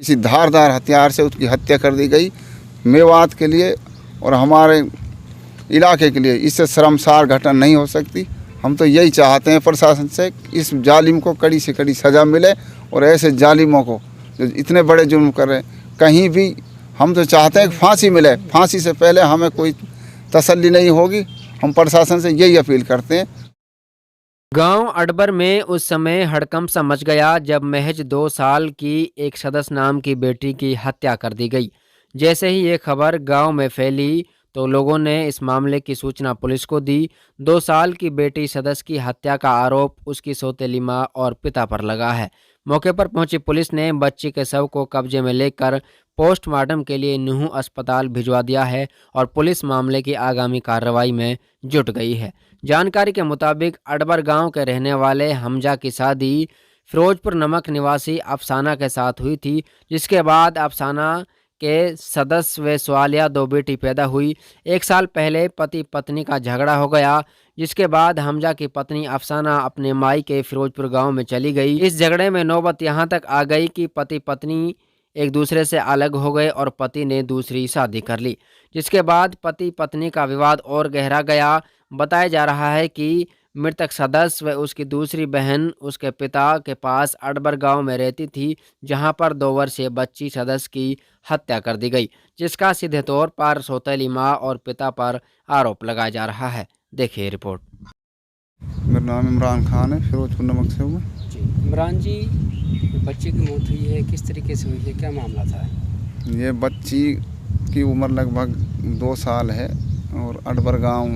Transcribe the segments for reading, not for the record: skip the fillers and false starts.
किसी धारदार हथियार से उसकी हत्या कर दी गई। मेवात के लिए और हमारे इलाके के लिए इससे शर्मसार घटना नहीं हो सकती। हम तो यही चाहते हैं प्रशासन से, इस जालिम को कड़ी से कड़ी सज़ा मिले और ऐसे जालिमों को जो इतने बड़े जुल्म कर रहे हैं कहीं भी, हम तो चाहते हैं कि फांसी मिले। फांसी से पहले हमें कोई तसल्ली नहीं होगी। हम प्रशासन से यही अपील करते हैं। गांव अडबर में उस समय हड़कंप सा मच गया जब महज 2 साल की एक सदस्य नाम की बेटी की हत्या कर दी गई। जैसे ही ये खबर गांव में फैली तो लोगों ने इस मामले की सूचना पुलिस को दी। 2 साल की बेटी सदस्य की हत्या का आरोप उसकी सौतेली मां और पिता पर लगा है। मौके पर पहुंची पुलिस ने बच्ची के शव को कब्जे में लेकर पोस्टमार्टम के लिए नूंह अस्पताल भिजवा दिया है और पुलिस मामले की आगामी कार्रवाई में जुट गई है। जानकारी के मुताबिक अडबर गांव के रहने वाले हमजा की शादी फिरोजपुर नमक निवासी अफसाना के साथ हुई थी, जिसके बाद अफसाना के सदस्य व सवालिया 2 बेटी पैदा हुई। 1 साल पहले पति पत्नी का झगड़ा हो गया, जिसके बाद हमजा की पत्नी अफसाना अपने माई के फिरोजपुर गांव में चली गई। इस झगड़े में नौबत यहां तक आ गई कि पति पत्नी एक दूसरे से अलग हो गए और पति ने दूसरी शादी कर ली, जिसके बाद पति पत्नी का विवाद और गहरा गया। बताया जा रहा है कि मृतक सदस्य व उसकी दूसरी बहन उसके पिता के पास अडबर गांव में रहती थी, जहां पर 2 वर्षीय बच्ची सदस्य की हत्या कर दी गई, जिसका सीधे तौर पर सौतेली मां और पिता पर आरोप लगाया जा रहा है। देखिए रिपोर्ट। मेरा नाम इमरान खान है, फिरोजपुर नमक से हूँ। जी इमरान जी, बच्चे की मौत हुई है, किस तरीके से हुई है, क्या मामला था? ये बच्ची की उम्र लगभग 2 साल है और अडबर गांव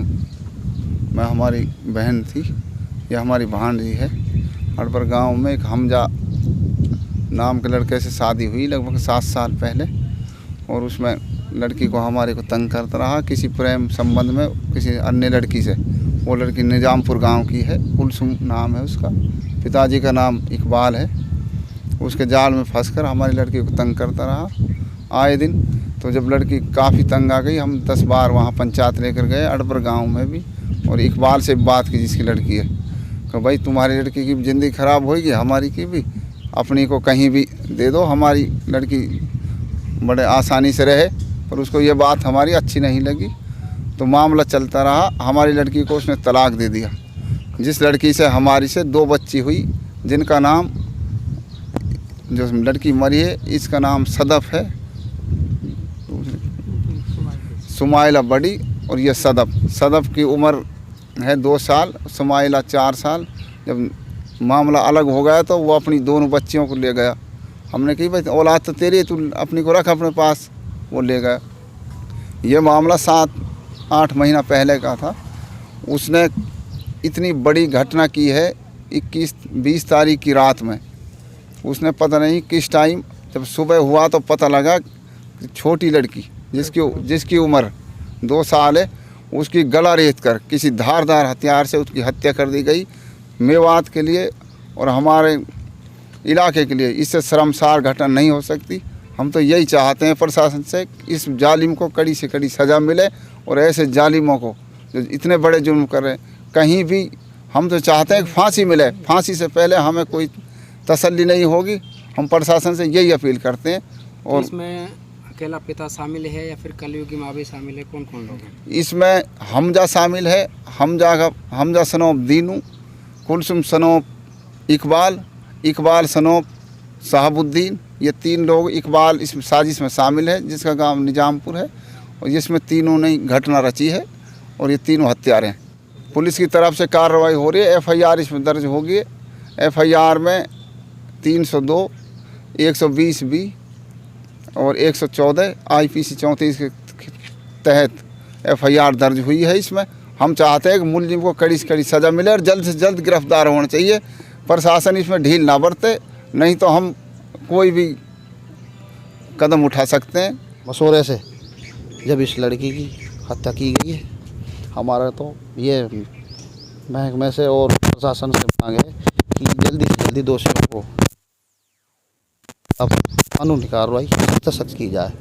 में हमारी बहन थी, यह हमारी भांजी है। अडबर गांव में एक हमजा नाम के लड़के से शादी हुई लगभग 7 साल पहले, और उसमें लड़की को हमारे को तंग करता रहा किसी प्रेम संबंध में किसी अन्य लड़की से। वो लड़की निजामपुर गांव की है, कुलसुम नाम है उसका, पिताजी का नाम इकबाल है। उसके जाल में फंसकर हमारी लड़की को तंग करता रहा आए दिन। तो जब लड़की काफ़ी तंग आ गई, हम 10 बार वहाँ पंचायत लेकर गए अडबर गांव में भी, और इकबाल से बात की जिसकी लड़की है कि भाई तुम्हारी लड़की की ज़िंदगी ख़राब होगी, हमारी की भी, अपनी को कहीं भी दे दो, हमारी लड़की बड़े आसानी से रहे। पर उसको ये बात हमारी अच्छी नहीं लगी, तो मामला चलता रहा। हमारी लड़की को उसने तलाक दे दिया। जिस लड़की से हमारी से 2 बच्ची हुई, जिनका नाम, जो लड़की मरी है इसका नाम सदफ है, सुमाइला बड़ी, और ये सदफ की उम्र है 2 साल, सुमाइला 4 साल। जब मामला अलग हो गया तो वो अपनी दोनों बच्चियों को ले गया। हमने कही भाई औलाद तो तेरी, तू अपनी को रख अपने पास, वो ले गया। ये मामला 7-8 महीना पहले का था। उसने इतनी बड़ी घटना की है 21-20 तारीख की रात में। उसने पता नहीं किस टाइम, जब सुबह हुआ तो पता लगा कि छोटी लड़की जिसकी उम्र 2 साल है, उसकी गला रेत कर किसी धारदार हथियार से उसकी हत्या कर दी गई। मेवात के लिए और हमारे इलाके के लिए इससे शर्मसार घटना नहीं हो सकती। हम तो यही चाहते हैं प्रशासन से, इस जालिम को कड़ी से कड़ी सज़ा मिले और ऐसे जालिमों को जो इतने बड़े जुल्म कर रहे हैं कहीं भी, हम तो चाहते हैं कि फांसी मिले। फांसी से पहले हमें कोई तसल्ली नहीं होगी। हम प्रशासन से यही अपील करते हैं। और इसमें अकेला पिता शामिल है या फिर कलयुगी माँ भी शामिल है? कौन कौन लोग हैं इसमें? हमजा शामिल है, हमजा सनोप दीनू, कुलसुम सनोप इकबाल सनोप शहाबुद्दीन, ये 3 लोग। इकबाल इस साजिश में शामिल है, जिसका गांव निजामपुर है, और जिसमें तीनों ने घटना रची है, और ये तीनों हत्यारे हैं। पुलिस की तरफ से कार्रवाई हो रही है। FIR इसमें दर्ज होगी। FIR में 302, 120B और 114 IPC 34 के तहत FIR दर्ज हुई है। इसमें हम चाहते हैं कि मुलजिम को कड़ी से कड़ी सज़ा मिले और जल्द से जल्द गिरफ्तार होना चाहिए। प्रशासन इसमें ढील ना बरते, नहीं तो हम कोई भी कदम उठा सकते हैं। मशोरे से जब इस लड़की की हत्या की गई है, हमारा तो ये महकमे से और प्रशासन से मांग है कि जल्दी से जल्दी दोषियों को अब कानूनी कार्रवाई सख्त की जाए।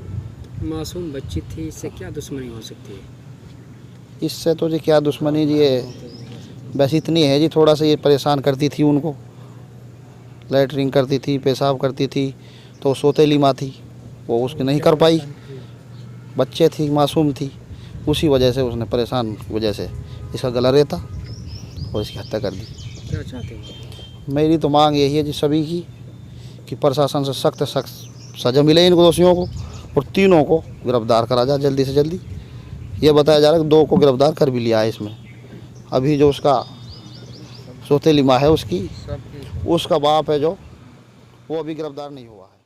मासूम बच्ची थी, इससे क्या दुश्मनी हो सकती है? इससे तो जी क्या दुश्मनी जी, ये बस इतनी है जी, थोड़ा सा ये परेशान करती थी उनको, लैटरिंग करती थी, पेशाब करती थी, तो सौतेली माँ थी, वो उसकी नहीं कर पाई, बच्चे थी, मासूम थी, उसी वजह से उसने परेशान की वजह से इसका गला रेता और इसकी हत्या कर दी। क्या चाहते हो? मेरी तो मांग यही है जी सभी की कि प्रशासन से सख्त सख्त सज़ा मिले इन दोषियों को और तीनों को गिरफ्तार करा जाए जल्दी से जल्दी। ये बताया जा रहा है कि 2 को गिरफ्तार कर भी लिया है इसमें। अभी जो उसका सौतेली माँ है उसका बाप है जो, वो अभी गिरफ्तार नहीं हुआ है।